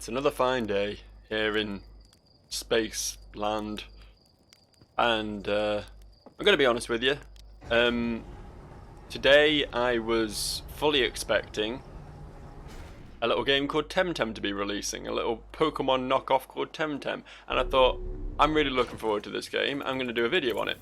It's another fine day here in space land, and I'm going to be honest with you. Today I was fully expecting a little game called Temtem to be releasing, a little Pokemon knockoff called Temtem, and I thought, I'm really looking forward to this game. I'm going to do a video on it,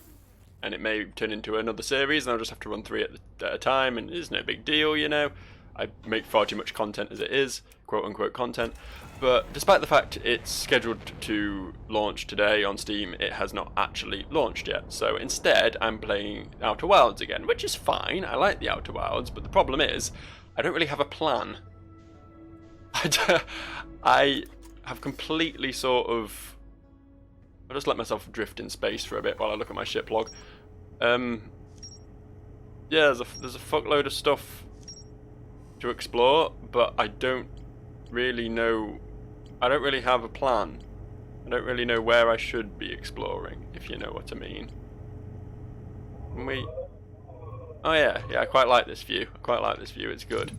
and it may turn into another series, and I'll just have to run 3 at a time, and it's no big deal, you know. I make far too much content as it is, quote-unquote content. But despite the fact it's scheduled to launch today on Steam, it has not actually launched yet. So instead, I'm playing Outer Wilds again, which is fine. I like the Outer Wilds, but the problem is, I don't really have a plan. I have completely sort of... I'll just let myself drift in space for a bit while I look at my ship log. Yeah, there's a fuckload of stuff to explore, but I don't really know. I don't really have a plan. I don't really know where I should be exploring, if you know what I mean. Can we? Oh yeah, I quite like this view. It's good.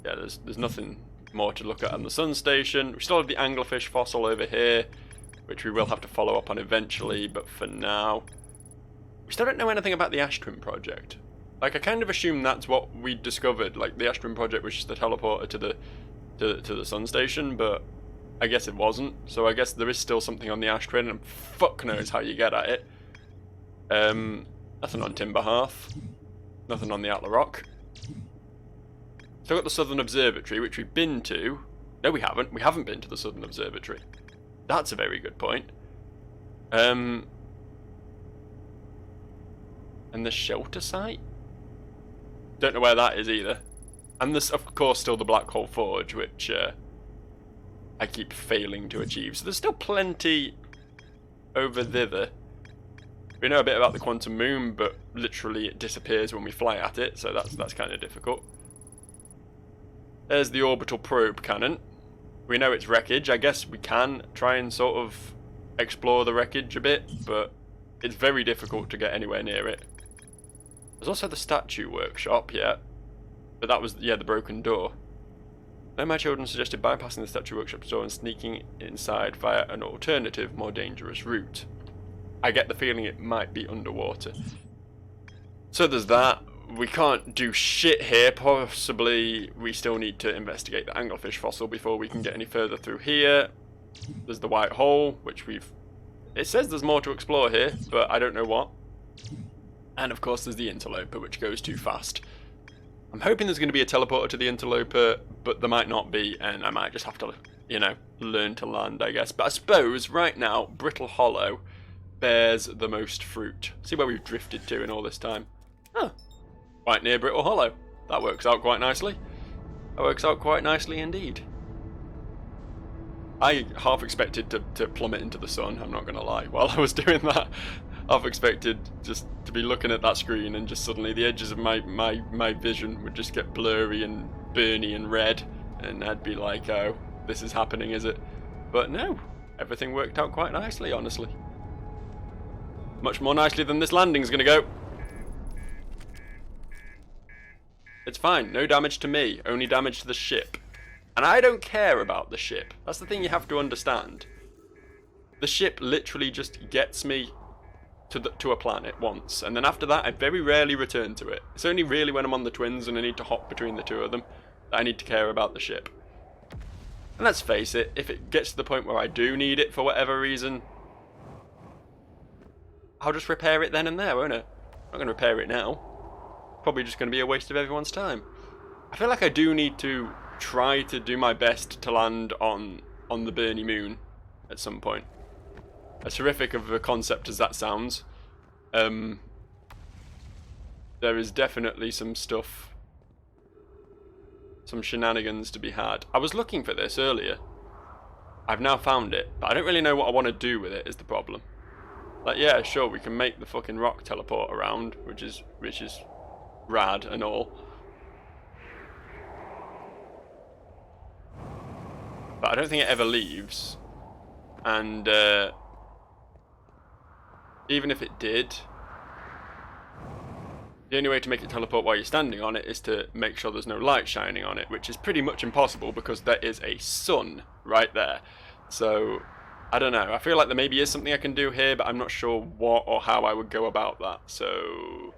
Yeah, there's nothing more to look at on the sun station. We still have the anglerfish fossil over here, which we will have to follow up on eventually, but for now, we still don't know anything about the Ashtrim project. Like, I kind of assumed that's what we discovered. Like, the Ashtrim project was just the teleporter to the sun station, but I guess it wasn't. So I guess there is still something on the Ashtrim, and fuck knows how you get at it. Nothing on Timber Hearth. Nothing on the Atla Rock. Still got the Southern Observatory, which we've been to. No, we haven't. We haven't been to the Southern Observatory. That's a very good point. And the shelter site? Don't know where that is either. And there's, of course, still the Black Hole Forge, which I keep failing to achieve. So there's still plenty over thither. We know a bit about the Quantum Moon, but literally it disappears when we fly at it, so that's kind of difficult. There's the orbital probe cannon. We know it's wreckage. I guess we can try and sort of explore the wreckage a bit, but it's very difficult to get anywhere near it. There's also the statue workshop, yeah. But that was, yeah, the broken door. Then my children suggested bypassing the statue workshop door and sneaking inside via an alternative, more dangerous route. I get the feeling it might be underwater. So there's that. We can't do shit here. Possibly we still need to investigate the anglerfish fossil before we can get any further through here. There's the white hole, which we've... It says there's more to explore here, but I don't know what. And of course there's the interloper, which goes too fast. I'm hoping there's going to be a teleporter to the interloper, but there might not be, and I might just have to, you know, learn to land, I guess. But I suppose right now, Brittle Hollow bears the most fruit. See where we've drifted to in all this time. Huh. Right near Brittle Hollow. That works out quite nicely. That works out quite nicely indeed. I half expected to plummet into the sun, I'm not going to lie, while I was doing that. Half expected just to be looking at that screen and just suddenly the edges of my vision would just get blurry and burny and red, and I'd be like, oh, this is happening, is it? But no, everything worked out quite nicely, honestly. Much more nicely than this landing's going to go. It's fine, no damage to me, only damage to the ship. And I don't care about the ship. That's the thing you have to understand. The ship literally just gets me to a planet once, and then after that I very rarely return to it. It's only really when I'm on the twins and I need to hop between the two of them that I need to care about the ship. And let's face it, if it gets to the point where I do need it for whatever reason, I'll just repair it then and there, won't I? I'm not going to repair it now. Probably just going to be a waste of everyone's time. I feel like I do need to try to do my best to land on the Burning Moon at some point. As horrific of a concept as that sounds, there is definitely some stuff, some shenanigans to be had. I was looking for this earlier. I've now found it, but I don't really know what I want to do with it is the problem. Like, yeah, sure, we can make the fucking rock teleport around, which is rad and all. But I don't think it ever leaves. And even if it did, The only way to make it teleport while you're standing on it is to make sure there's no light shining on it, which is pretty much impossible because there is a sun right there. So, I don't know. I feel like there maybe is something I can do here, but I'm not sure what or how I would go about that. So,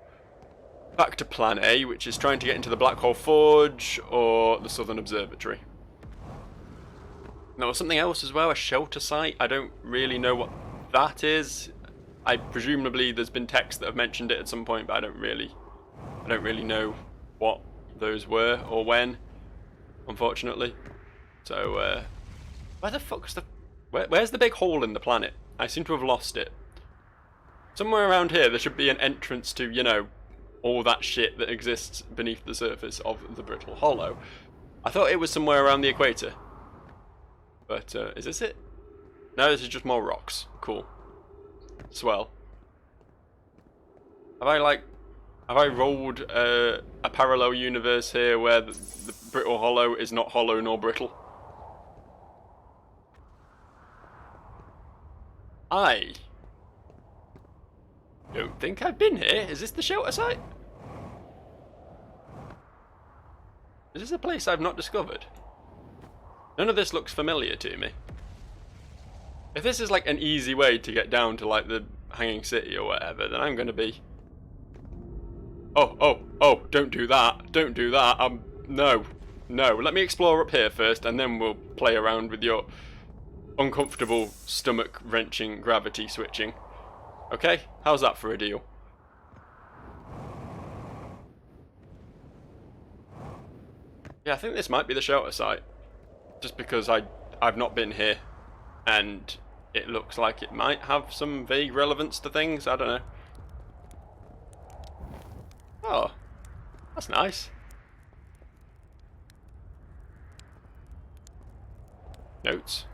back to plan A, which is trying to get into the Black Hole Forge or the Southern Observatory. Now, something else as well, a shelter site. I don't really know what that is. Presumably there's been texts that have mentioned it at some point, but I don't really know what those were or when, unfortunately. So, where the fuck's where's the big hole in the planet? I seem to have lost it. Somewhere around here there should be an entrance to, you know, all that shit that exists beneath the surface of the brittle hollow. I thought it was somewhere around the equator. But, is this it? No, this is just more rocks. Cool. Swell. Have I rolled a parallel universe here where the brittle hollow is not hollow nor brittle? I don't think I've been here. Is this the shelter site? Is this a place I've not discovered? None of this looks familiar to me. If this is like an easy way to get down to like the Hanging City or whatever, then I'm gonna be... Oh, don't do that. Don't do that. No. Let me explore up here first and then we'll play around with your uncomfortable stomach-wrenching gravity switching. Okay? How's that for a deal? Yeah, I think this might be the shelter site. Just because I've not been here and it looks like it might have some vague relevance to things. I don't know. Oh, that's nice. Notes.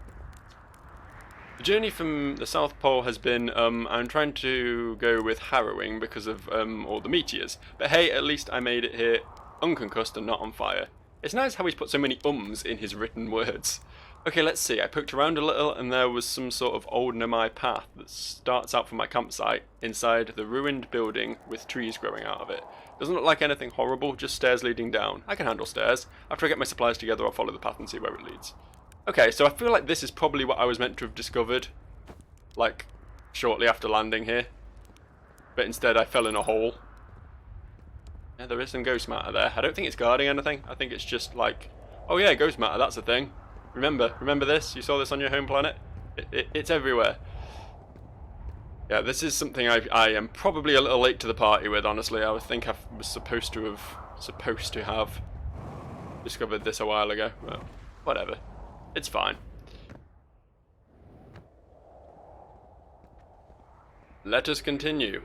The journey from the South Pole has been, I'm trying to go with harrowing because of all the meteors. But hey, at least I made it here unconcussed and not on fire. It's nice how he's put so many ums in his written words. Okay, let's see. I poked around a little and there was some sort of old Namai path that starts out from my campsite inside the ruined building with trees growing out of it. Doesn't look like anything horrible, just stairs leading down. I can handle stairs. After I get my supplies together, I'll follow the path and see where it leads. Okay, so I feel like this is probably what I was meant to have discovered, like, shortly after landing here. But instead I fell in a hole. Yeah, there is some ghost matter there. I don't think it's guarding anything. I think it's just like, oh yeah, ghost matter, that's a thing. Remember this? You saw this on your home planet? It's everywhere. Yeah, this is something I am probably a little late to the party with, honestly. I would think I was supposed to have discovered this a while ago. Well, whatever. It's fine. Let us continue.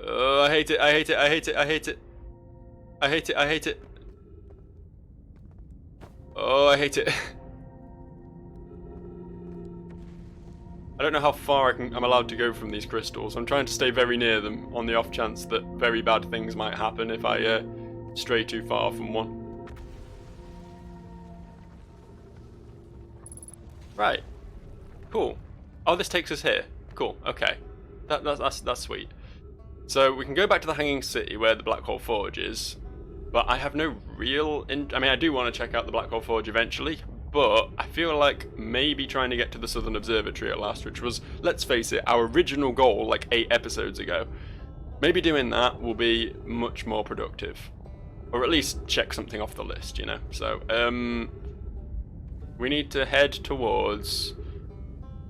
Oh, I hate it, I hate it, I hate it, I hate it. I hate it, I hate it. Oh, I hate it. I don't know how far I'm allowed to go from these crystals. I'm trying to stay very near them on the off chance that very bad things might happen if I stray too far from one. Right. Cool. Oh, this takes us here. Cool. Okay. That's sweet. So we can go back to the Hanging City where the Black Hole Forge is. But I have no real... I mean, I do want to check out the Black Hole Forge eventually, but I feel like maybe trying to get to the Southern Observatory at last, which was, let's face it, our original goal like 8 episodes ago. Maybe doing that will be much more productive. Or at least check something off the list, you know. So, we need to head towards...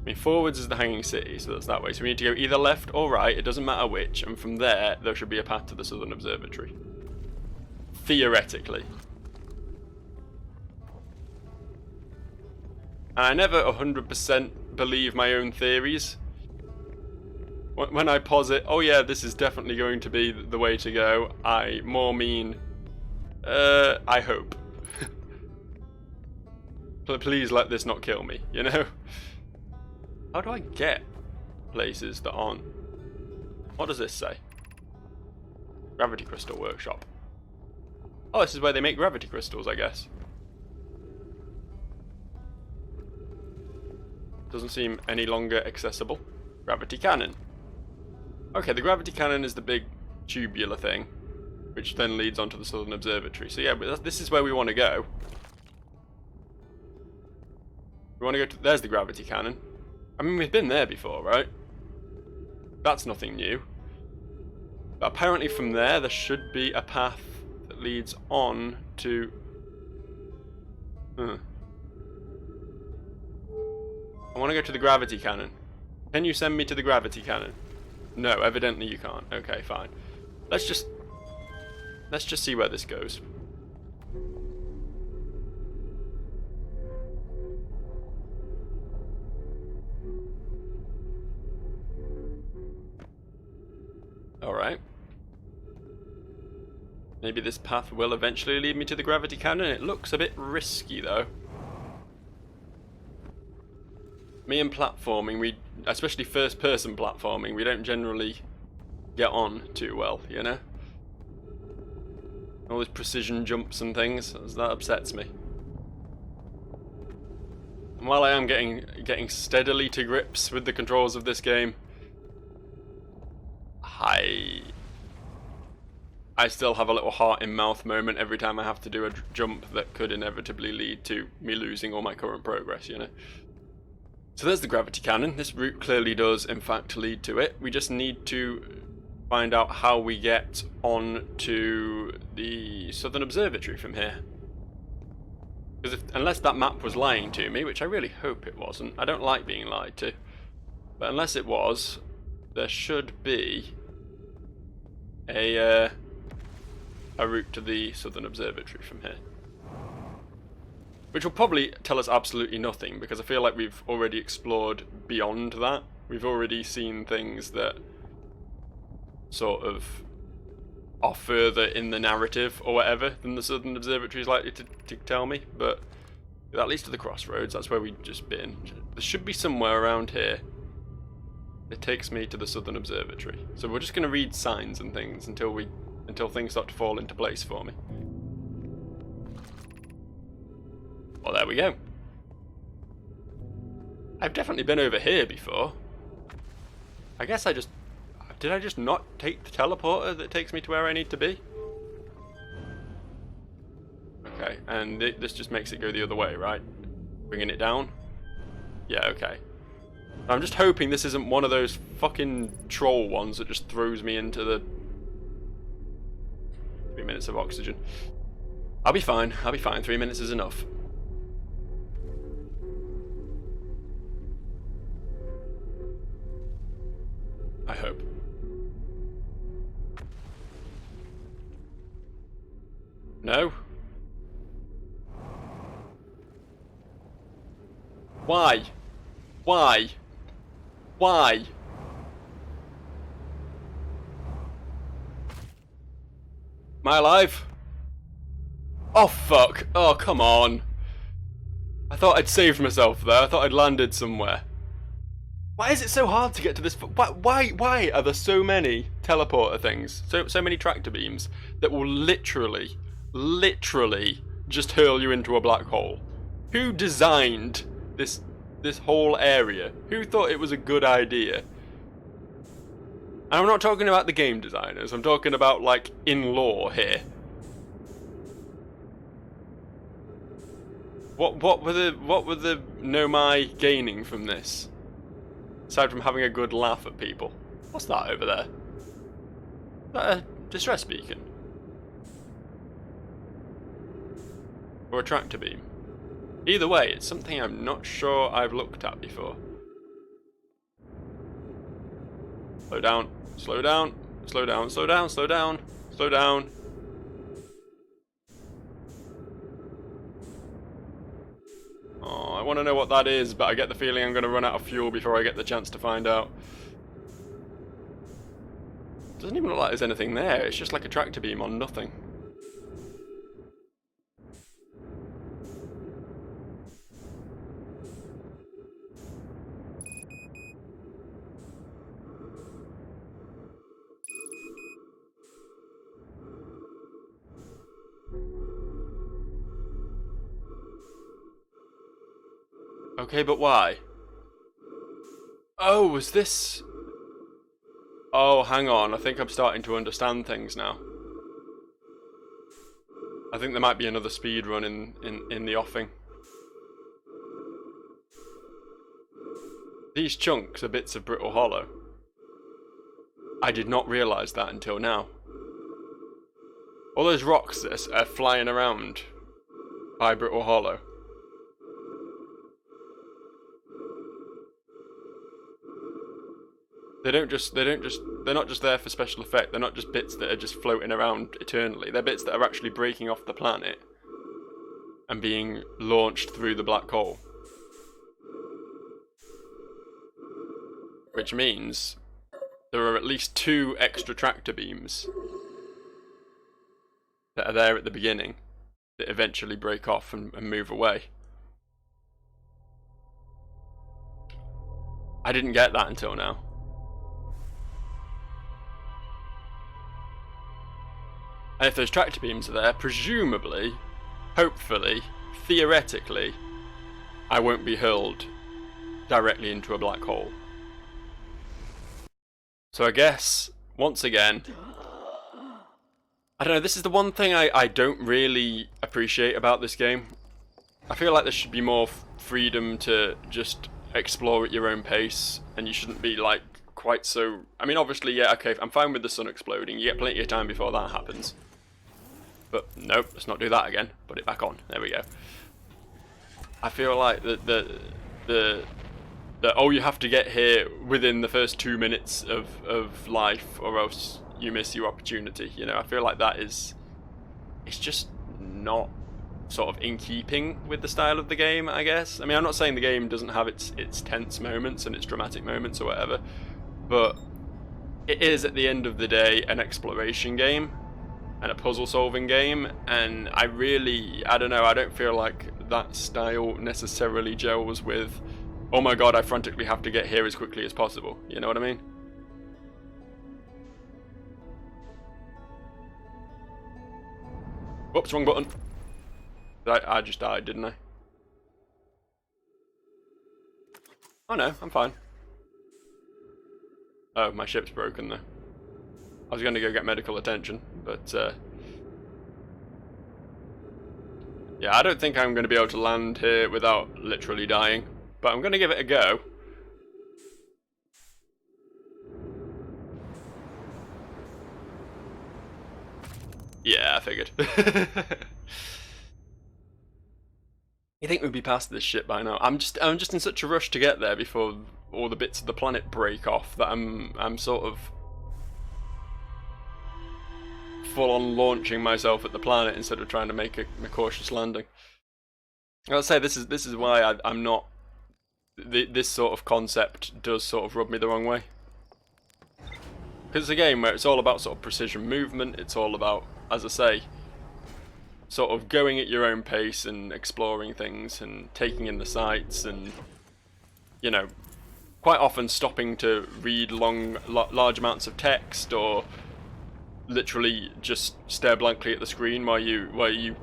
I mean, forwards is the Hanging City, so that's that way. So we need to go either left or right, it doesn't matter which, and from there should be a path to the Southern Observatory. Theoretically. And I never 100% believe my own theories. When I posit, oh yeah, this is definitely going to be the way to go, I more mean, I hope. Please let this not kill me, you know? How do I get places that aren't... What does this say? Gravity Crystal Workshop. Oh, this is where they make gravity crystals, I guess. Doesn't seem any longer accessible. Gravity cannon. Okay, the gravity cannon is the big tubular thing, which then leads onto the Southern Observatory. So yeah, but this is where we want to go. We want to go to... There's the gravity cannon. I mean, we've been there before, right? That's nothing new. But apparently from there should be a path that leads on to... I want to go to the gravity cannon. Can you send me to the gravity cannon? No, evidently you can't. Okay, fine. Let's just see where this goes. Alright. Maybe this path will eventually lead me to the gravity cannon. It looks a bit risky though. Me and platforming, especially first person platforming, we don't generally get on too well, you know? All these precision jumps and things, that upsets me. And while I am getting steadily to grips with the controls of this game, I still have a little heart in mouth moment every time I have to do a jump that could inevitably lead to me losing all my current progress, you know? So there's the gravity cannon. This route clearly does in fact lead to it. We just need to find out how we get on to the Southern Observatory from here. Because unless that map was lying to me, which I really hope it wasn't, I don't like being lied to, but unless it was, there should be a route to the Southern Observatory from here. Which will probably tell us absolutely nothing, because I feel like we've already explored beyond that. We've already seen things that sort of are further in the narrative or whatever than the Southern Observatory is likely to tell me, but that leads to the crossroads. That's where we've just been. There should be somewhere around here that takes me to the Southern Observatory. So we're just going to read signs and things until things start to fall into place for me. Well, there we go. I've definitely been over here before. I guess did I just not take the teleporter that takes me to where I need to be? Okay, and this just makes it go the other way, right? Bringing it down? Yeah, okay. I'm just hoping this isn't one of those fucking troll ones that just throws me into the 3 minutes of oxygen. I'll be fine, 3 minutes is enough. I hope. No? Why? Why? Why? Am I alive? Oh fuck. Oh come on. I thought I'd saved myself there. I thought I'd landed somewhere. Why is it so hard to get to this? Why are there so many teleporter things? So many tractor beams that will literally just hurl you into a black hole? Who designed this whole area? Who thought it was a good idea? And I'm not talking about the game designers. I'm talking about like in lore here. What were the Nomai gaining from this? Aside from having a good laugh at people. What's that over there? Is that a distress beacon? Or a tractor beam? Either way, it's something I'm not sure I've looked at before. Slow down, slow down, slow down, slow down, slow down, slow down. Oh, I want to know what that is, but I get the feeling I'm going to run out of fuel before I get the chance to find out. Doesn't even look like there's anything there, it's just like a tractor beam on nothing. Okay, but why? Oh, was this... Oh, hang on. I think I'm starting to understand things now. I think there might be another speed run in the offing. These chunks are bits of brittle hollow. I did not realise that until now. All those rocks that are flying around by brittle hollow. They're not just there for special effect. They're not just bits that are just floating around eternally. They're bits that are actually breaking off the planet and being launched through the black hole. Which means there are at least 2 extra tractor beams that are there at the beginning that eventually break off and move away. I didn't get that until now. And if those tractor beams are there, presumably, hopefully, theoretically, I won't be hurled directly into a black hole. So I guess, once again, I don't know, this is the one thing I don't really appreciate about this game. I feel like there should be more freedom to just explore at your own pace, and you shouldn't be like quite so... I mean, obviously, yeah, okay, I'm fine with the sun exploding. You get plenty of time before that happens. But nope, let's not do that again. Put it back on. There we go. I feel like the oh, you have to get here within the first 2 minutes of life, or else you miss your opportunity. You know, I feel like that is... it's just not sort of in keeping with the style of the game, I guess. I mean, I'm not saying the game doesn't have its tense moments and its dramatic moments or whatever, but it is, at the end of the day, an exploration game and a puzzle solving game, and I don't know, I don't feel like that style necessarily gels with, oh my god, I frantically have to get here as quickly as possible. You know what I mean? Whoops, wrong button. I just died, didn't I? Oh no, I'm fine. Oh, my ship's broken though. I was going to go get medical attention, but yeah, I don't think I'm going to be able to land here without literally dying, but I'm going to give it a go. Yeah, I figured. You think we'd be past this shit by now? I'm just in such a rush to get there before all the bits of the planet break off that I'm sort of full on launching myself at the planet instead of trying to make a cautious landing. I'll say this is why I'm not. This sort of concept does sort of rub me the wrong way. Because it's a game where it's all about sort of precision movement. It's all about, as I say, sort of going at your own pace and exploring things and taking in the sights, and, you know, quite often stopping to read large amounts of text, or literally just stare blankly at the screen while you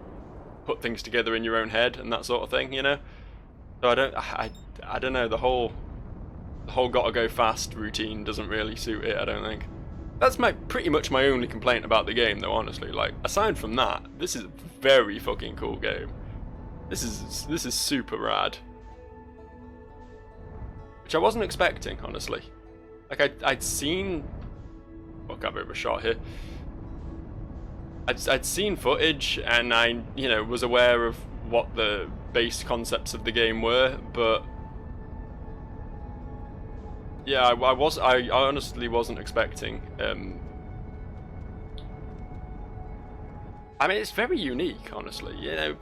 put things together in your own head and that sort of thing, you know. So I don't know, the whole gotta go fast routine doesn't really suit it, I don't think. That's pretty much my only complaint about the game though, honestly. Like, aside from that, this is a very fucking cool game. This is super rad. Which I wasn't expecting, honestly. Like, I'd seen... oh, got a bit of a shot here. I'd seen footage, and I, you know, was aware of what the base concepts of the game were, but yeah, I honestly wasn't expecting. I mean, it's very unique, honestly. You know,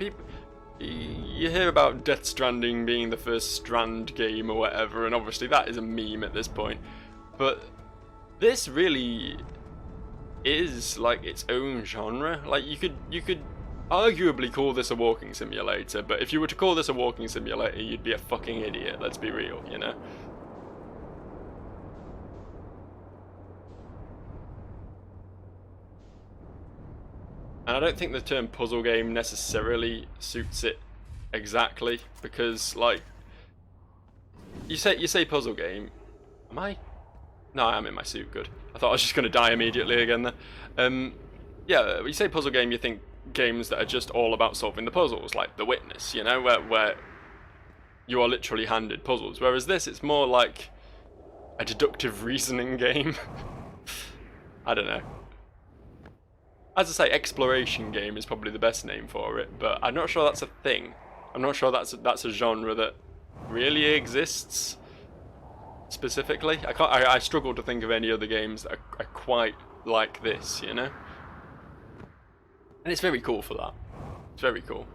you hear about Death Stranding being the first Strand game or whatever, and obviously that is a meme at this point. But this really is like its own genre. Like, you could arguably call this a walking simulator, but if you were to call this a walking simulator, you'd be a fucking idiot. Let's be real, you know. And I don't think the term puzzle game necessarily suits it exactly, because, like, you say puzzle game. Am I? No, I am in my suit. Good. I thought I was just going to die immediately again there. Yeah, when you say puzzle game, you think games that are just all about solving the puzzles, like The Witness, you know, where you are literally handed puzzles. Whereas this, it's more like a deductive reasoning game. I don't know. As I say, exploration game is probably the best name for it, but I'm not sure that's a thing. I'm not sure that's a genre that really exists specifically. I struggle to think of any other games that are quite like this, you know? And it's very cool for that. It's very cool.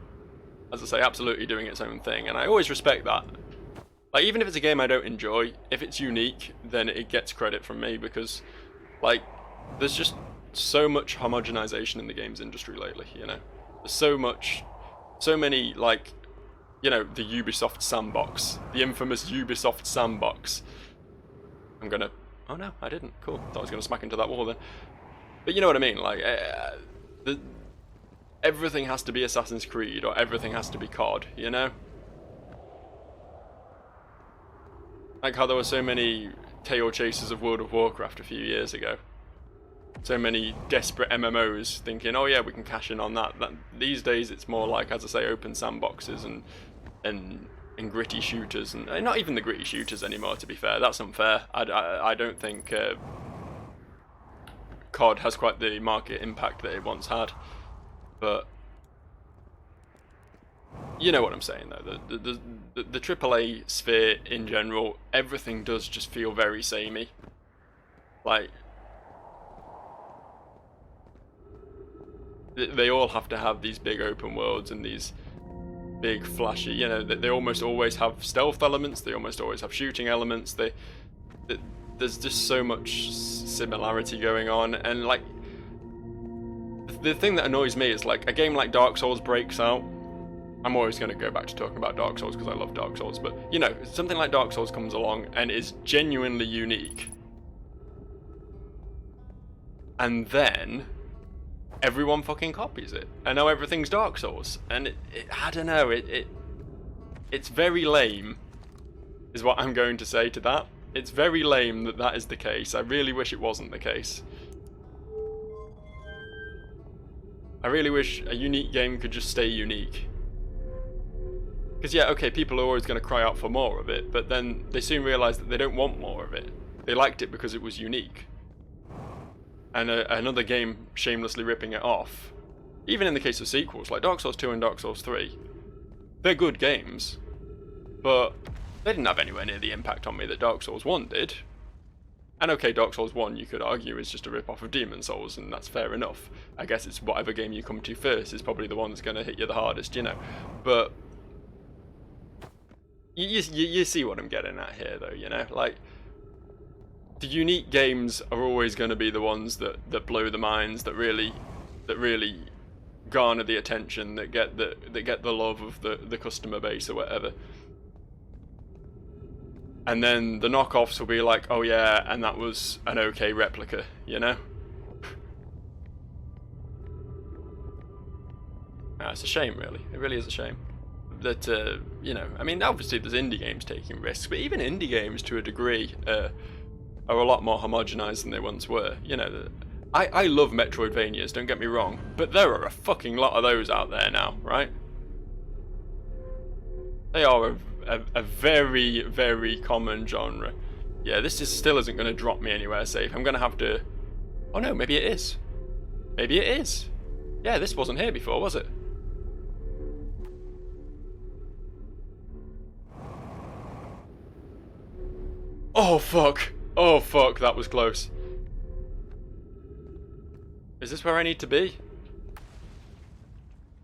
As I say, absolutely doing its own thing, and I always respect that. Like, even if it's a game I don't enjoy, if it's unique, then it gets credit from me, because, like, there's just so much homogenization in the games industry lately, you know? There's so many, like, you know, the Ubisoft sandbox, the infamous Ubisoft sandbox. I'm gonna... Oh no, I didn't. Cool. Thought I was gonna smack into that wall then. But you know what I mean, like, everything has to be Assassin's Creed, or everything has to be COD, you know? Like how there were so many tail chasers of World of Warcraft a few years ago. So many desperate MMOs thinking, oh yeah, we can cash in on that. These days it's more like, as I say, open sandboxes and gritty shooters, and not even the gritty shooters anymore, to be fair. That's unfair. I don't think COD has quite the market impact that it once had. But you know what I'm saying, though. The AAA sphere in general, everything does just feel very samey. Like, they all have to have these big open worlds and these big flashy, you know, they almost always have stealth elements, they almost always have shooting elements, there's just so much similarity going on, and like, the thing that annoys me is, like, a game like Dark Souls breaks out. I'm always going to go back to talking about Dark Souls because I love Dark Souls, but, you know, something like Dark Souls comes along and is genuinely unique. And then everyone fucking copies it. And now everything's Dark Souls. And I don't know, it's very lame, is what I'm going to say to that. It's very lame that that is the case. I really wish it wasn't the case. I really wish a unique game could just stay unique. Because yeah, okay, people are always going to cry out for more of it, but then they soon realise that they don't want more of it. They liked it because it was unique. And another game shamelessly ripping it off. Even in the case of sequels, like Dark Souls 2 and Dark Souls 3, they're good games, but they didn't have anywhere near the impact on me that Dark Souls 1 did. And okay, Dark Souls 1, you could argue, is just a rip-off of Demon Souls, and that's fair enough. I guess it's whatever game you come to first is probably the one that's going to hit you the hardest, you know. But you see what I'm getting at here, though, you know? Like, the unique games are always going to be the ones that blow the minds, that really garner the attention, that get the love of the customer base or whatever. And then the knockoffs will be like, oh yeah, and that was an okay replica, you know? It's a shame, really. It really is a shame. That, you know, I mean, obviously there's indie games taking risks, but even indie games, to a degree, are a lot more homogenized than they once were. You know, I love Metroidvanias, don't get me wrong, but there are a fucking lot of those out there now, right? They are a very, very common genre. Yeah, this still isn't going to drop me anywhere safe. I'm going to have to... Oh no, maybe it is. Maybe it is. Yeah, this wasn't here before, was it? Oh fuck! Oh fuck, that was close. Is this where I need to be?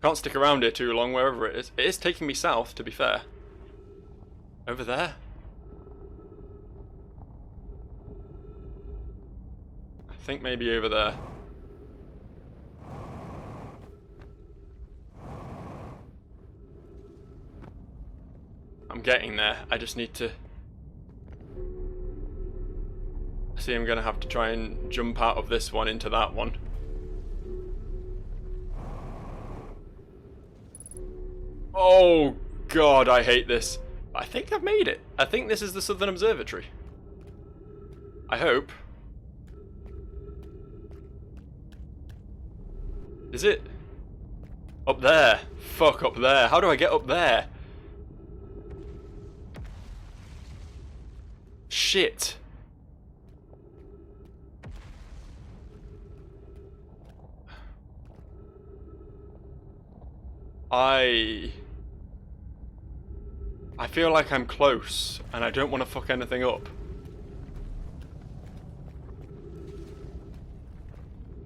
Can't stick around here too long, wherever it is. It is taking me south, to be fair. Over there? I think maybe over there. I'm getting there. I just need to... See, I'm going to have to try and jump out of this one into that one. Oh god, I hate this. I think I've made it. I think this is the Southern Observatory. I hope. Is it? Up there. Fuck, up there. How do I get up there? Shit. I feel like I'm close, and I don't want to fuck anything up.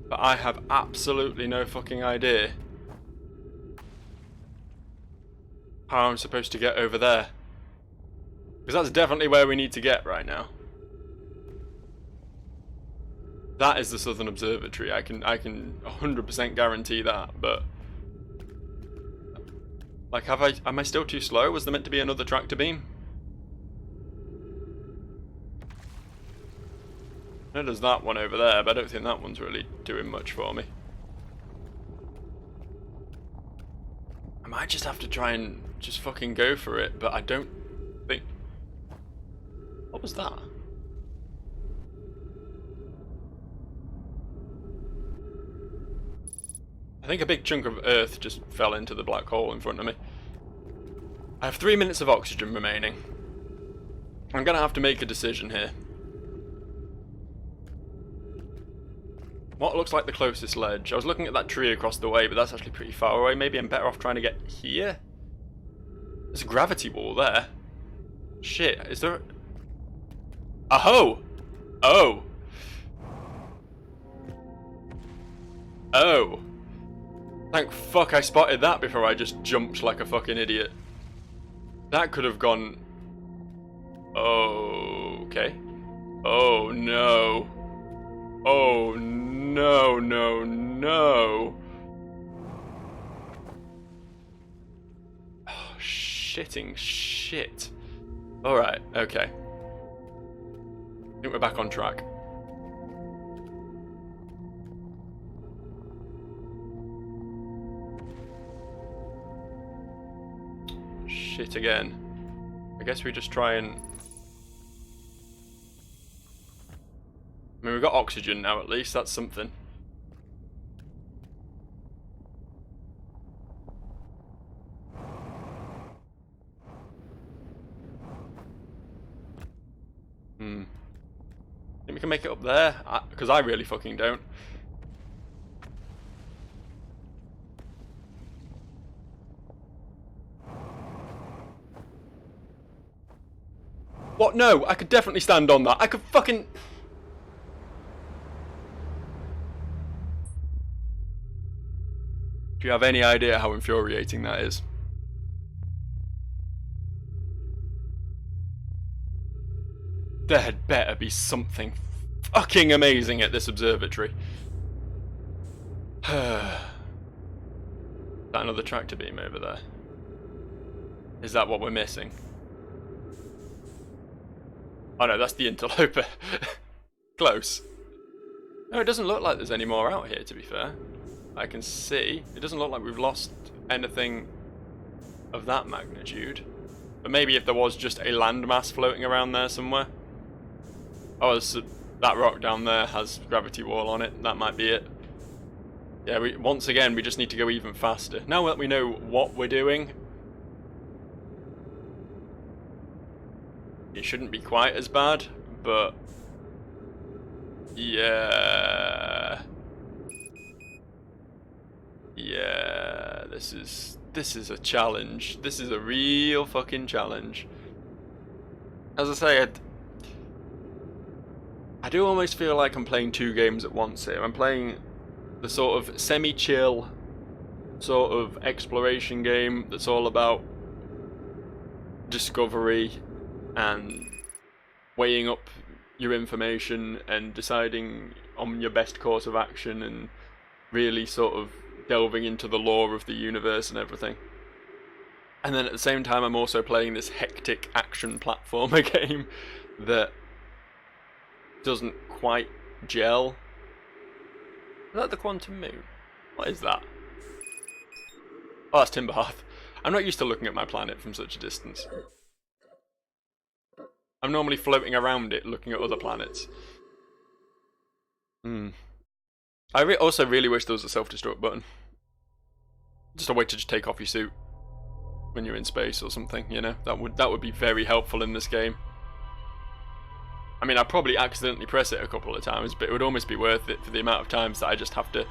But I have absolutely no fucking idea how I'm supposed to get over there. Because that's definitely where we need to get right now. That is the Southern Observatory. I can 100% guarantee that, but like, am I still too slow? Was there meant to be another tractor beam? I know there's that one over there, but I don't think that one's really doing much for me. I might just have to try and just fucking go for it, but I don't think... What was that? I think a big chunk of earth just fell into the black hole in front of me. I have 3 minutes of oxygen remaining. I'm gonna have to make a decision here. What looks like the closest ledge? I was looking at that tree across the way, but that's actually pretty far away. Maybe I'm better off trying to get here? There's a gravity wall there. Shit, is there... Oh! Oh! Oh! Thank fuck I spotted that before I just jumped like a fucking idiot. That could have gone... Okay. Oh no. Oh no, no, no. Oh, shitting shit. Alright, okay. I think we're back on track. Shit again. I guess we just try and... I mean, we've got oxygen now at least, that's something. Think we can make it up there? Because I really fucking don't. What? No, I could definitely stand on that. I could fucking... Do you have any idea how infuriating that is? There had better be something fucking amazing at this observatory. Is that another tractor beam over there? Is that what we're missing? Oh no, that's the interloper. Close. No, it doesn't look like there's any more out here, to be fair. I can see. It doesn't look like we've lost anything of that magnitude. But maybe if there was just a landmass floating around there somewhere. Oh, that rock down there has gravity wall on it. That might be it. Yeah, once again, we just need to go even faster. Now that we know what we're doing, it shouldn't be quite as bad, but yeah. Yeah, this is a challenge. This is a real fucking challenge. As I say, I do almost feel like I'm playing two games at once here. I'm playing the sort of semi-chill sort of exploration game that's all about discovery and weighing up your information and deciding on your best course of action and really sort of delving into the lore of the universe and everything. And then at the same time I'm also playing this hectic action platformer game that doesn't quite gel. Is that the quantum moon? What is that? Oh, that's Timberhearth. I'm not used to looking at my planet from such a distance. I'm normally floating around it looking at other planets. I also really wish there was a self-destruct button. Just a way to just take off your suit when you're in space or something, you know? That would be very helpful in this game. I mean, I'd probably accidentally press it a couple of times, but it would almost be worth it for the amount of times that I just have to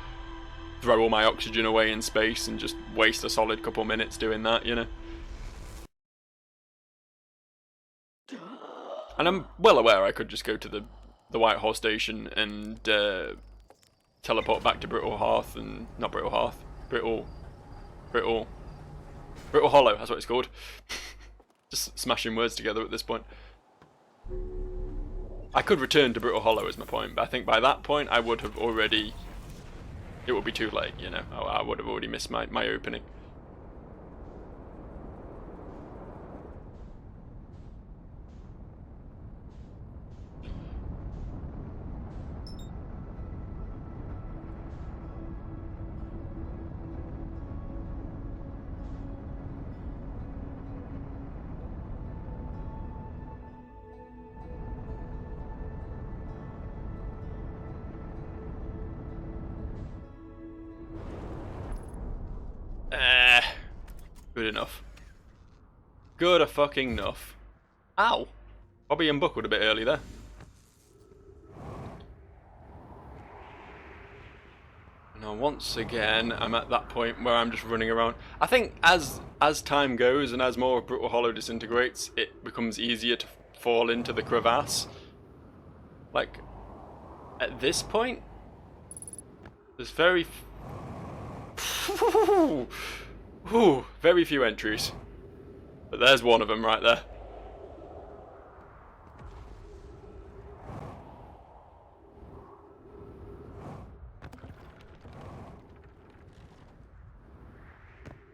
throw all my oxygen away in space and just waste a solid couple minutes doing that, you know? And I'm well aware I could just go to the Whitehall station and teleport back to Brittle Hearth and... not Brittle Hearth. Brittle Hollow, that's what it's called. Just smashing words together at this point. I could return to Brittle Hollow is my point, but I think by that point I would have already... it would be too late, you know. I would have already missed my opening. Good enough. Good a fucking enough. Ow! Bobby unbuckled a bit early there. Now once again, I'm at that point where I'm just running around. I think as time goes and as more of Brittle Hollow disintegrates, it becomes easier to fall into the crevasse. Like, at this point, there's very few entries. But there's one of them right there.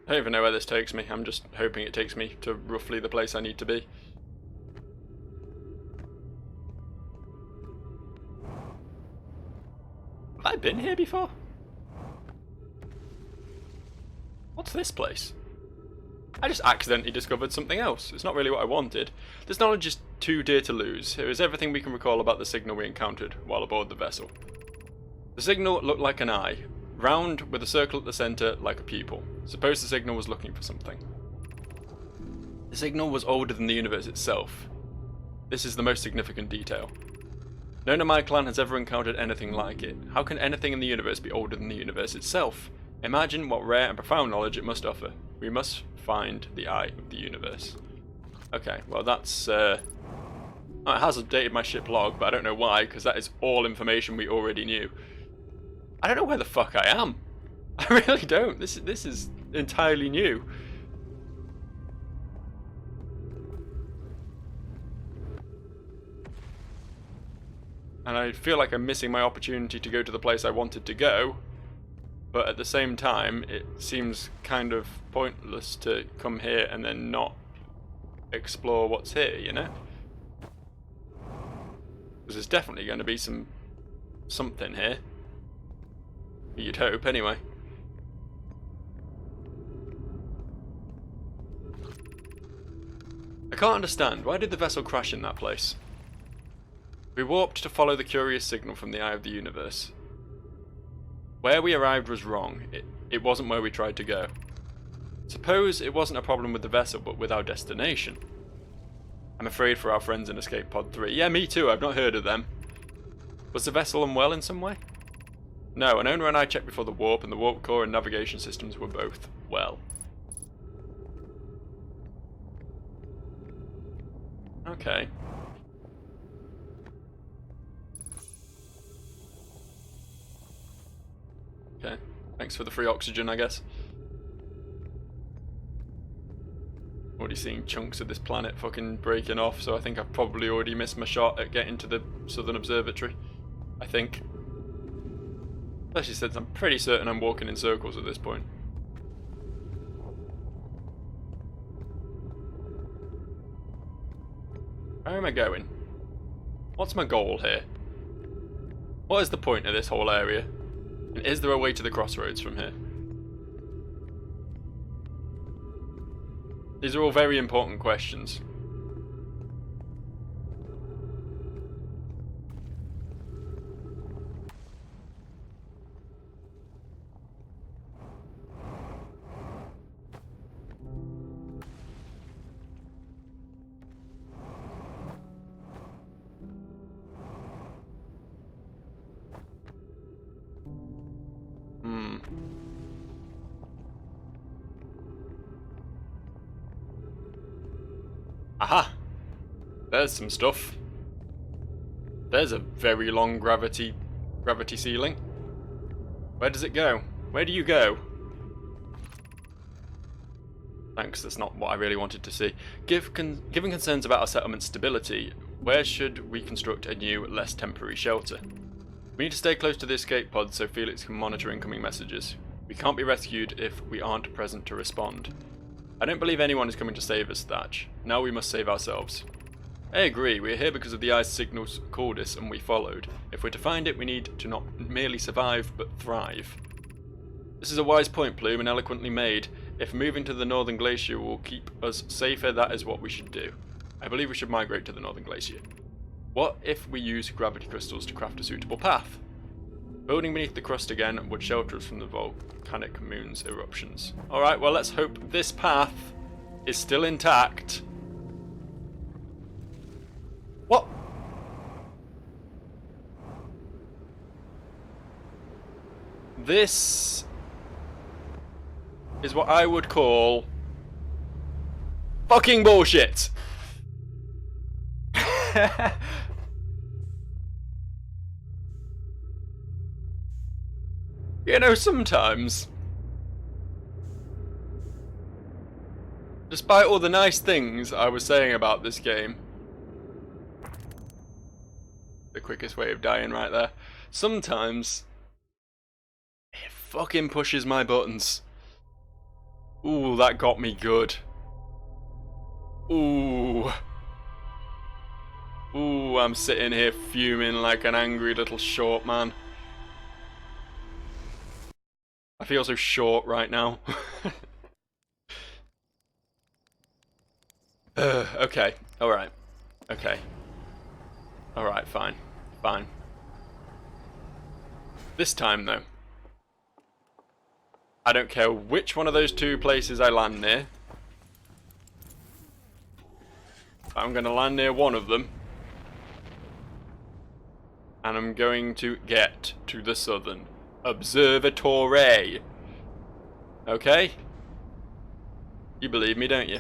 I don't even know where this takes me. I'm just hoping it takes me to roughly the place I need to be. Have I been here before? What's this place? I just accidentally discovered something else. It's not really what I wanted. This knowledge is too dear to lose. Here is everything we can recall about the signal we encountered while aboard the vessel. The signal looked like an eye, round with a circle at the centre like a pupil. Suppose the signal was looking for something. The signal was older than the universe itself. This is the most significant detail. None of my clan has ever encountered anything like it. How can anything in the universe be older than the universe itself? Imagine what rare and profound knowledge it must offer. We must find the eye of the universe. Okay, well that's... it has updated my ship log, but I don't know why, because that is all information we already knew. I don't know where the fuck I am. I really don't. This is entirely new. And I feel like I'm missing my opportunity to go to the place I wanted to go. But at the same time, it seems kind of pointless to come here and then not explore what's here, you know? Because there's definitely going to be something here. You'd hope, anyway. I can't understand. Why did the vessel crash in that place? We warped to follow the curious signal from the eye of the universe. Where we arrived was wrong. It wasn't where we tried to go. Suppose it wasn't a problem with the vessel, but with our destination. I'm afraid for our friends in Escape Pod 3. Yeah, me too. I've not heard of them. Was the vessel unwell in some way? No, an owner and I checked before the warp, and the warp core and navigation systems were both well. Okay. Okay. Thanks for the free oxygen, I guess. Already seeing chunks of this planet fucking breaking off, so I think I've probably already missed my shot at getting to the Southern Observatory. I think. Especially since I'm pretty certain I'm walking in circles at this point. Where am I going? What's my goal here? What is the point of this whole area? And is there a way to the crossroads from here? These are all very important questions. Aha! There's some stuff. There's a very long gravity ceiling. Where does it go? Where do you go? Thanks, that's not what I really wanted to see. Given concerns about our settlement's stability, where should we construct a new, less temporary shelter? We need to stay close to the escape pod so Felix can monitor incoming messages. We can't be rescued if we aren't present to respond. I don't believe anyone is coming to save us, Thatch. Now we must save ourselves. I agree, we're here because of the ice signals called us and we followed. If we're to find it, we need to not merely survive, but thrive. This is a wise point, Plume, and eloquently made. If moving to the northern glacier will keep us safer, that is what we should do. I believe we should migrate to the northern glacier. What if we use gravity crystals to craft a suitable path? Building beneath the crust again would shelter us from the volcanic moon's eruptions. Alright, well let's hope this path is still intact. What? This is what I would call fucking bullshit. You know, sometimes, despite all the nice things I was saying about this game, the quickest way of dying right there, sometimes it fucking pushes my buttons. Ooh, that got me good. Ooh. Ooh, I'm sitting here fuming like an angry little short man. I feel so short right now. Okay, alright. Okay. Alright, fine. Fine. This time, though, I don't care which one of those two places I land near. I'm going to land near one of them. And I'm going to get to the Southern Observatory. Okay? You believe me, don't you?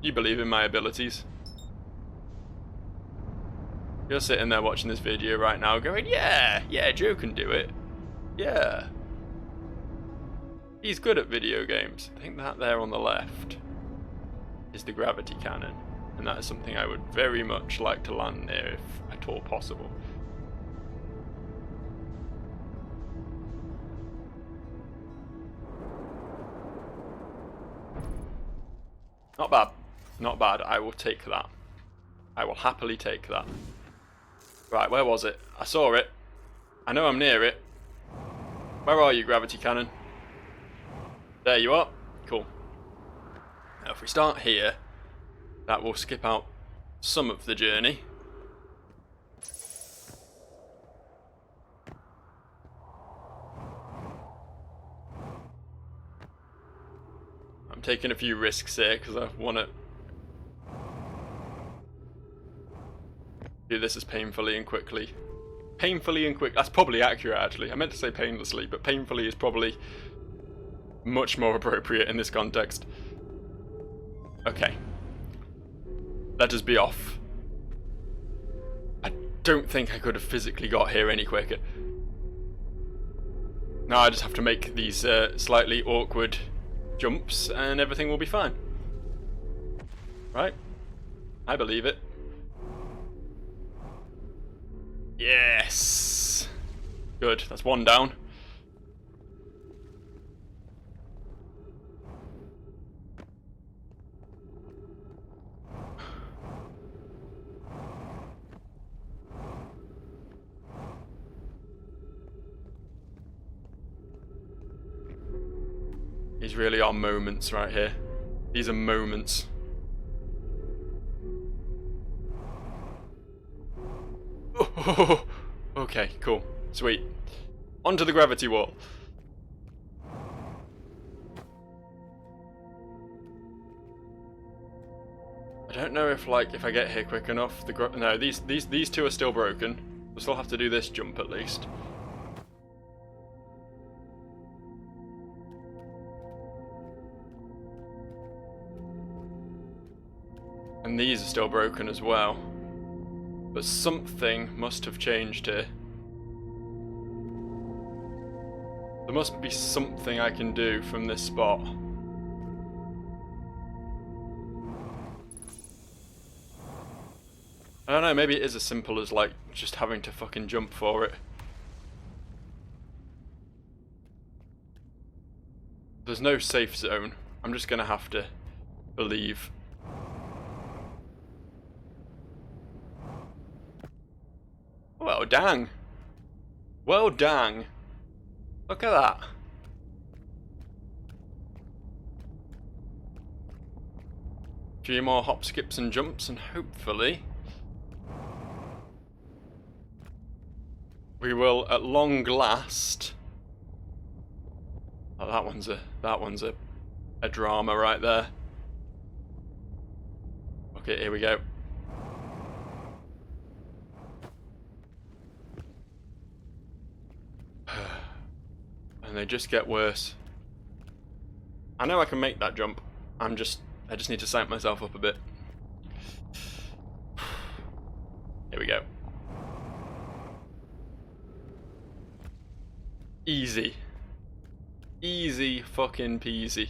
You believe in my abilities. You're sitting there watching this video right now going, yeah, Joe can do it. Yeah. He's good at video games. I think that there on the left is the gravity cannon. And that is something I would very much like to land near if at all possible. Not bad. Not bad. I will take that. I will happily take that. Right, where was it? I saw it. I know I'm near it. Where are you, gravity cannon? There you are. Cool. Now if we start here, that will skip out some of the journey. I'm taking a few risks here because I want to do this as painfully and quickly. Painfully and quick. That's probably accurate, actually. I meant to say painlessly, but painfully is probably much more appropriate in this context. Okay. Let us be off. I don't think I could have physically got here any quicker. Now I just have to make these slightly awkward jumps and everything will be fine. Right? I believe it. Yes! Good, that's one down. These really are moments right here. These are moments. Oh, okay, cool. Sweet. Onto the gravity wall. I don't know if, like, if I get here quick enough, no, these two are still broken. We'll still have to do this jump at least. And these are still broken as well. But something must have changed here. There must be something I can do from this spot. I don't know, maybe it is as simple as like just having to fucking jump for it. There's no safe zone. I'm just gonna have to believe. Well, dang. Well, dang. Look at that. A few more hop, skips and jumps and hopefully we will at long last. Oh, that one's a drama right there. Okay, here we go. And they just get worse. I know I can make that jump. I just need to psych myself up a bit. Here we go. Easy. Easy fucking peasy.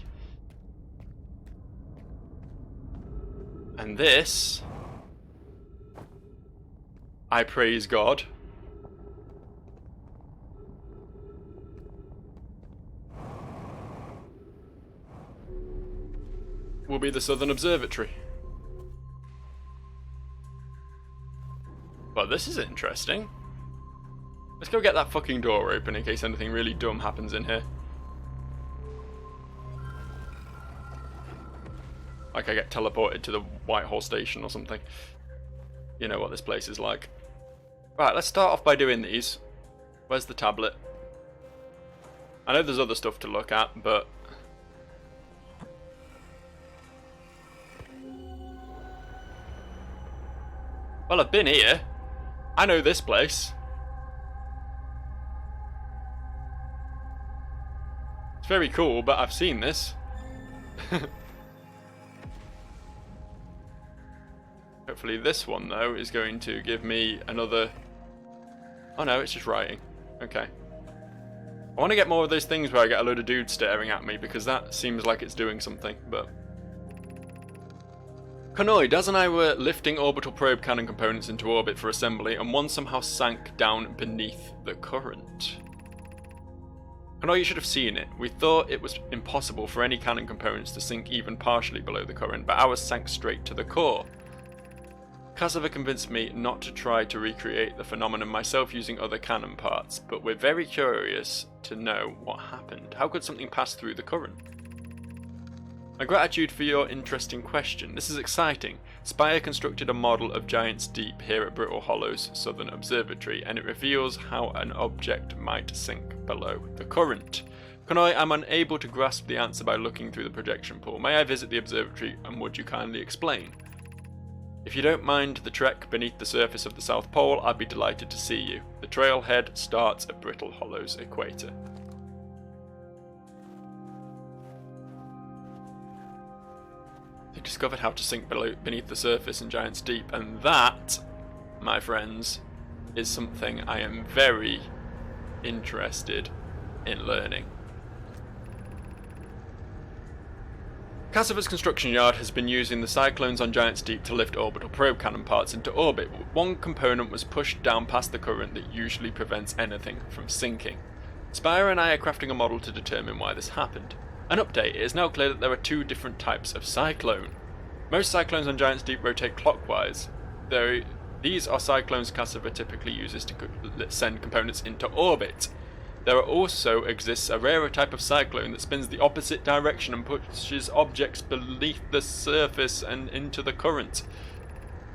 And this, I praise God, will be the Southern Observatory. Well, this is interesting. Let's go get that fucking door open in case anything really dumb happens in here. Like I get teleported to the Whitehall station or something. You know what this place is like. Right, let's start off by doing these. Where's the tablet? I know there's other stuff to look at, but... Well, I've been here. I know this place. It's very cool, but I've seen this. Hopefully this one, though, is going to give me another... Oh no, it's just writing. Okay. I want to get more of those things where I get a load of dudes staring at me, because that seems like it's doing something, but... Konoi, Daz and I were lifting orbital probe cannon components into orbit for assembly, and one somehow sank down beneath the current. Konoi, you should have seen it. We thought it was impossible for any cannon components to sink even partially below the current, but ours sank straight to the core. Cassava convinced me not to try to recreate the phenomenon myself using other cannon parts, but we're very curious to know what happened. How could something pass through the current? My gratitude for your interesting question. This is exciting. Spire constructed a model of Giant's Deep here at Brittle Hollow's Southern Observatory, and it reveals how an object might sink below the current. Konoi, I'm unable to grasp the answer by looking through the projection pool. May I visit the observatory, and would you kindly explain? If you don't mind the trek beneath the surface of the South Pole, I'd be delighted to see you. The trailhead starts at Brittle Hollow's equator. They discovered how to sink beneath the surface in Giant's Deep, and that, my friends, is something I am very interested in learning. Cassava's construction yard has been using the cyclones on Giant's Deep to lift orbital probe cannon parts into orbit. One component was pushed down past the current that usually prevents anything from sinking. Spire and I are crafting a model to determine why this happened. An update: it is now clear that there are two different types of cyclone. Most cyclones on Giant's Deep rotate clockwise. These are cyclones Cassava typically uses to send components into orbit. There also exists a rarer type of cyclone that spins the opposite direction and pushes objects beneath the surface and into the current.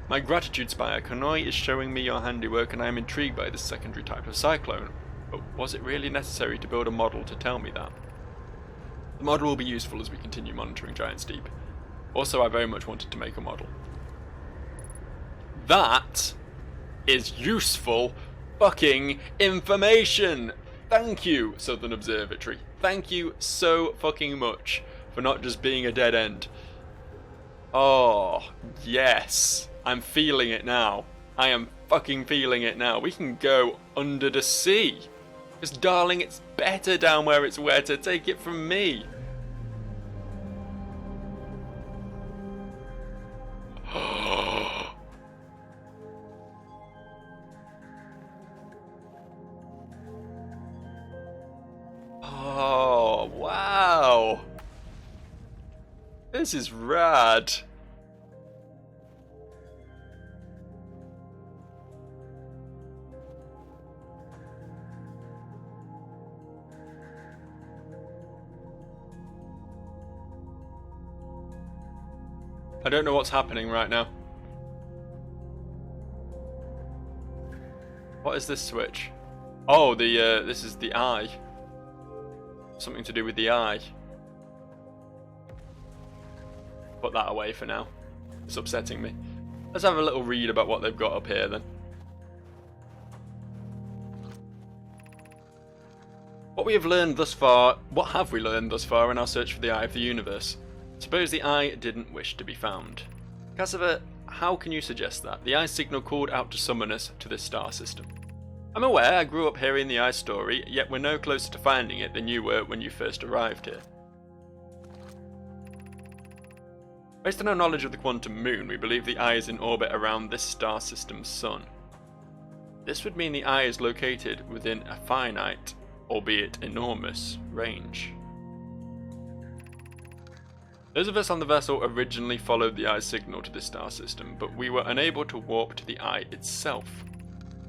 My gratitude, Spire. Konoi is showing me your handiwork, and I am intrigued by this secondary type of cyclone. But was it really necessary to build a model to tell me that? The model will be useful as we continue monitoring Giant's Deep. Also, I very much wanted to make a model. That is useful fucking information! Thank you, Southern Observatory. Thank you so fucking much for not just being a dead end. Oh, yes. I'm feeling it now. I am fucking feeling it now. We can go under the sea. Because, darling, it's better down where it's wetter. Take it from me. Oh, wow. This is rad. I don't know what's happening right now. What is this switch? Oh, this is the eye. Something to do with the eye. Put that away for now. It's upsetting me. Let's have a little read about what they've got up here then. What have we learned thus far in our search for the Eye of the Universe? Suppose the eye didn't wish to be found. Cassava, how can you suggest that? The eye's signal called out to summon us to this star system. I'm aware I grew up hearing the eye story, yet we're no closer to finding it than you were when you first arrived here. Based on our knowledge of the quantum moon, we believe the eye is in orbit around this star system's sun. This would mean the eye is located within a finite, albeit enormous, range. Those of us on the vessel originally followed the eye's signal to this star system, but we were unable to warp to the eye itself.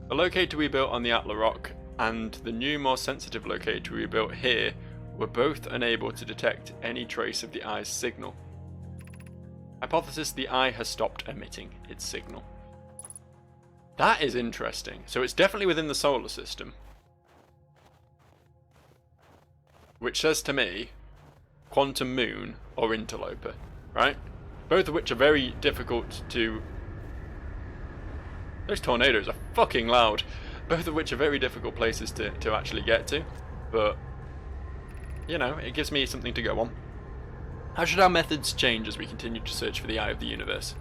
The locator we built on the Atla Rock and the new, more sensitive locator we built here were both unable to detect any trace of the eye's signal. Hypothesis: the eye has stopped emitting its signal. That is interesting. So it's definitely within the solar system. Which says to me, quantum moon or interloper, right? Both of which are very difficult to... Those tornadoes are fucking loud. Both of which are very difficult places to actually get to. But, you know, it gives me something to go on. How should our methods change as we continue to search for the Eye of the Universe?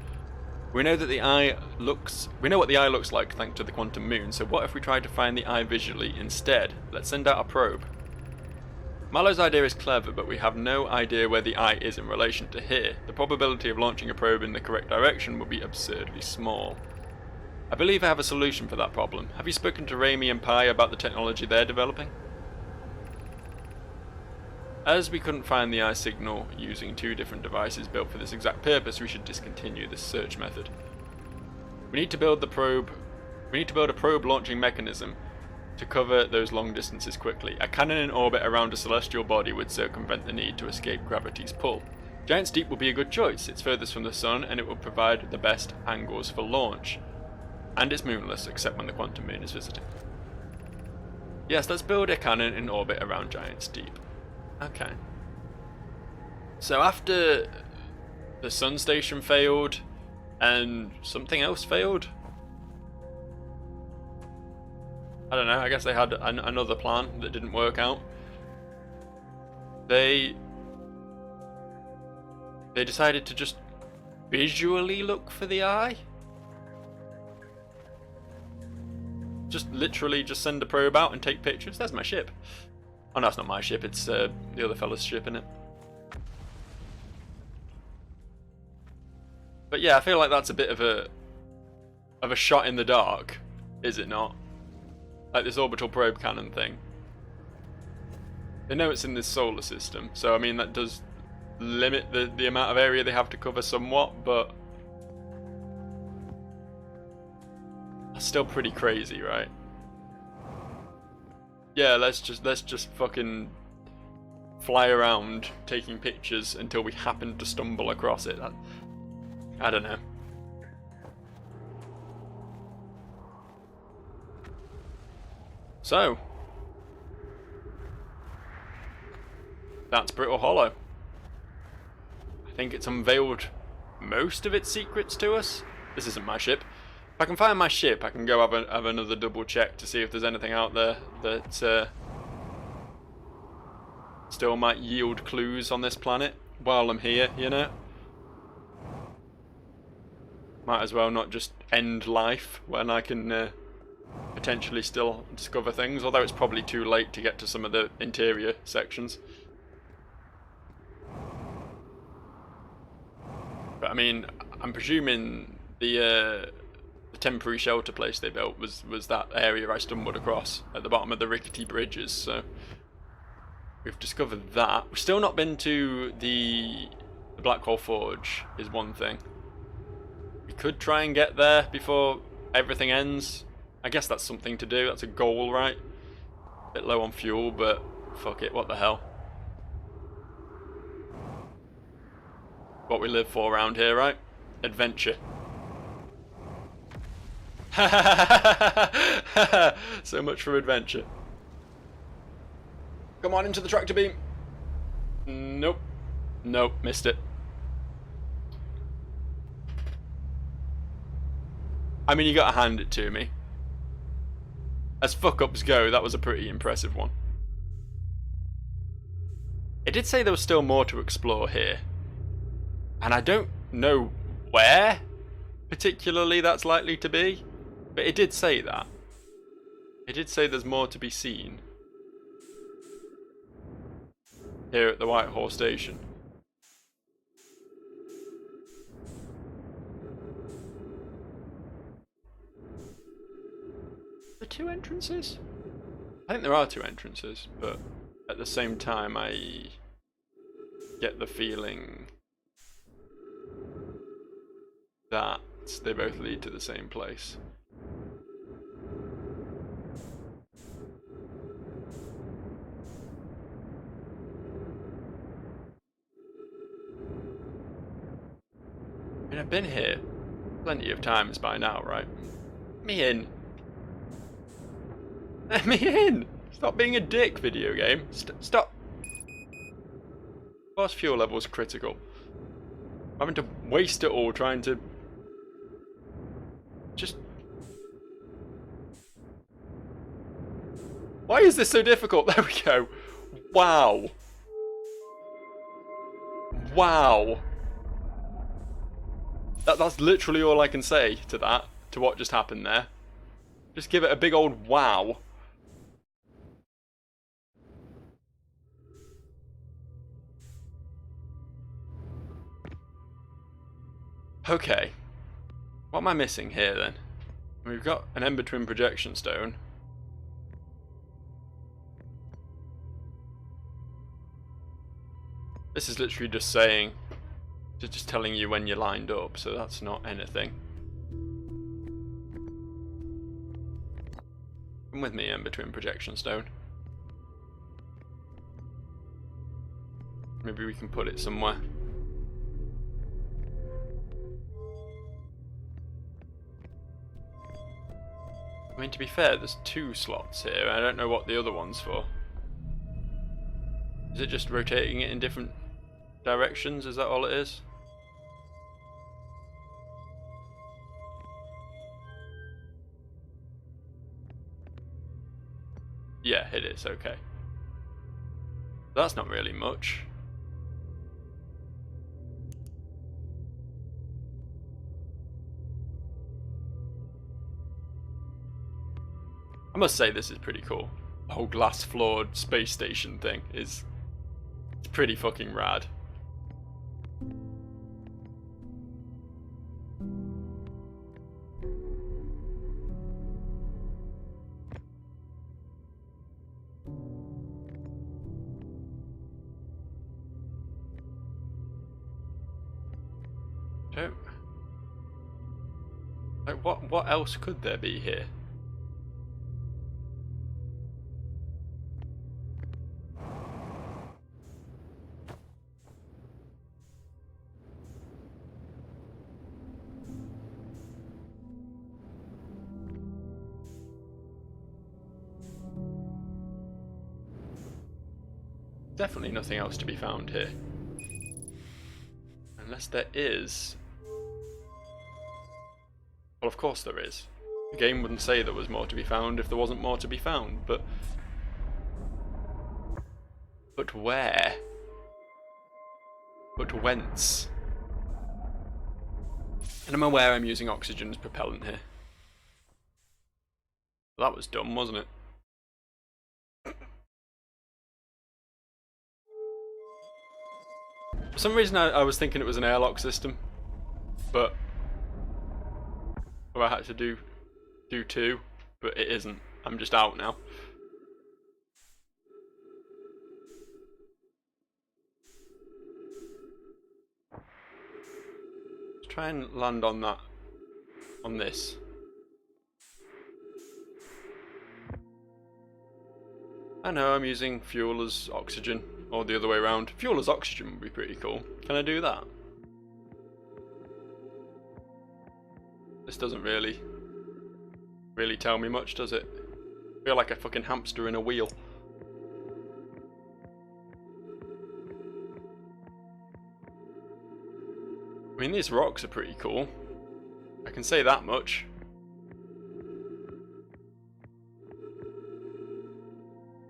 We know that the eye looks... We know what the eye looks like thanks to the quantum moon, so what if we try to find the eye visually instead? Let's send out a probe. Mallow's idea is clever, but we have no idea where the eye is in relation to here. The probability of launching a probe in the correct direction would be absurdly small. I believe I have a solution for that problem. Have you spoken to Raimi and Pi about the technology they're developing? As we couldn't find the eye signal using two different devices built for this exact purpose, we should discontinue this search method. We need to build a probe launching mechanism to cover those long distances quickly. A cannon in orbit around a celestial body would circumvent the need to escape gravity's pull. Giant's Deep would be a good choice. It's furthest from the sun and it will provide the best angles for launch. And it's moonless, except when the quantum moon is visiting. Yes, let's build a cannon in orbit around Giant's Deep. Okay. So after the sun station failed and something else failed, I don't know, I guess they had another plan that didn't work out. They decided to just visually look for the eye? Just literally just send a probe out and take pictures? That's my ship. Oh no, it's not my ship, it's the other fella's ship, innit? But yeah, I feel like that's a bit of a shot in the dark, is it not? Like this orbital probe cannon thing. They know it's in this solar system, so I mean that does limit the amount of area they have to cover somewhat, but that's still pretty crazy, right? Yeah, let's just fucking fly around taking pictures until we happen to stumble across it. I don't know. So, that's Brittle Hollow. I think it's unveiled most of its secrets to us. This isn't my ship. If I can find my ship, I can go have another double check to see if there's anything out there that still might yield clues on this planet while I'm here, you know? Might as well not just end life when I can potentially still discover things, although it's probably too late to get to some of the interior sections. But I mean, I'm presuming the temporary shelter place they built was that area I stumbled across at the bottom of the rickety bridges, so we've discovered that. We've still not been to the Blackwall Forge, is one thing. We could try and get there before everything ends. I guess that's something to do, that's a goal, right? Bit low on fuel, but fuck it, what the hell. What we live for around here, right? Adventure. So much for adventure. Come on into the tractor beam. Nope. Nope, missed it. I mean, you gotta hand it to me. As fuck-ups go, that was a pretty impressive one. It did say there was still more to explore here. And I don't know where particularly that's likely to be, but it did say that. It did say there's more to be seen here at the Whitehall station. The two entrances? I think there are two entrances, but at the same time I get the feeling that they both lead to the same place. I mean, I've been here plenty of times by now, right? Let me in. Let me in! Stop being a dick, video game. Stop. Force fuel level is critical. I'm having to waste it all trying to just... Why is this so difficult? There we go. Wow. Wow. That's literally all I can say to that, to what just happened there. Just give it a big old wow. Okay. What am I missing here then? We've got an Ember Twin projection stone. This is literally just saying, just telling you when you're lined up, so that's not anything. Come with me, Ember Twin projection stone. Maybe we can put it somewhere. I mean, to be fair, there's two slots here. I don't know what the other one's for. Is it just rotating it in different directions? Is that all it is? Yeah, it is. Okay. That's not really much. I must say this is pretty cool. The whole glass-floored space station thing is... it's pretty fucking rad. So, like, what else could there be here? Definitely nothing else to be found here. Unless there is... well, of course there is. The game wouldn't say there was more to be found if there wasn't more to be found, but... but where? But whence? And I'm aware I'm using oxygen as propellant here. That was dumb, wasn't it? For some reason I was thinking it was an airlock system, but I had to do two, but it isn't. I'm just out now. Let's try and land on that, on this. I know I'm using fuel as oxygen, or the other way around. Fuel as oxygen would be pretty cool. Can I do that? This doesn't really tell me much, does it? I feel like a fucking hamster in a wheel. I mean, these rocks are pretty cool. I can say that much.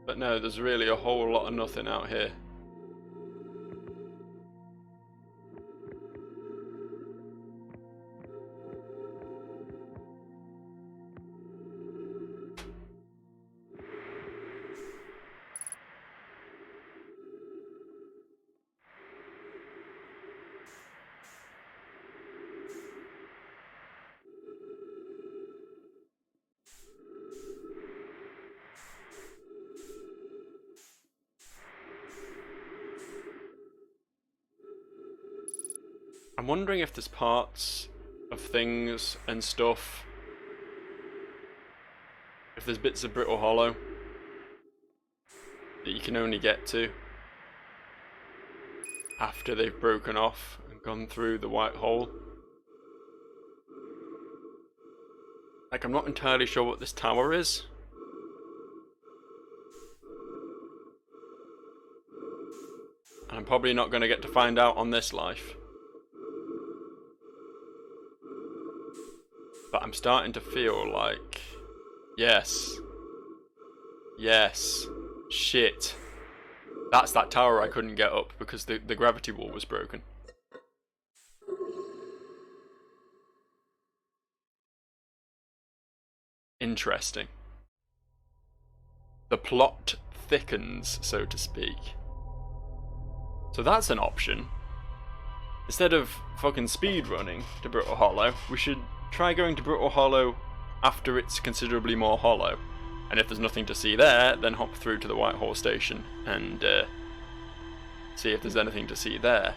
But no, there's really a whole lot of nothing out here. I'm wondering if there's parts of things and stuff, if there's bits of brittle hollow that you can only get to after they've broken off and gone through the white hole. Like, I'm not entirely sure what this tower is. And I'm probably not going to get to find out on this life. But I'm starting to feel like, yes, shit. That's that tower I couldn't get up because the gravity wall was broken. Interesting. The plot thickens, so to speak. So that's an option. Instead of fucking speed running to Brittle Hollow, we should try going to Brittle Hollow after it's considerably more hollow. And if there's nothing to see there, then hop through to the Whitehall station and see if there's anything to see there.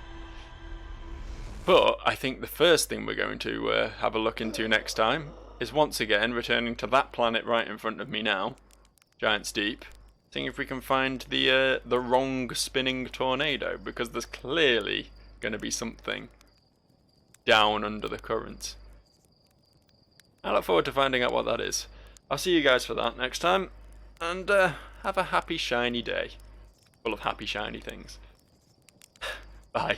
But I think the first thing we're going to have a look into next time is once again returning to that planet right in front of me now, Giant's Deep, seeing if we can find the wrong spinning tornado, because there's clearly going to be something down under the current. I look forward to finding out what that is. I'll see you guys for that next time, and have a happy shiny day, full of happy shiny things. Bye.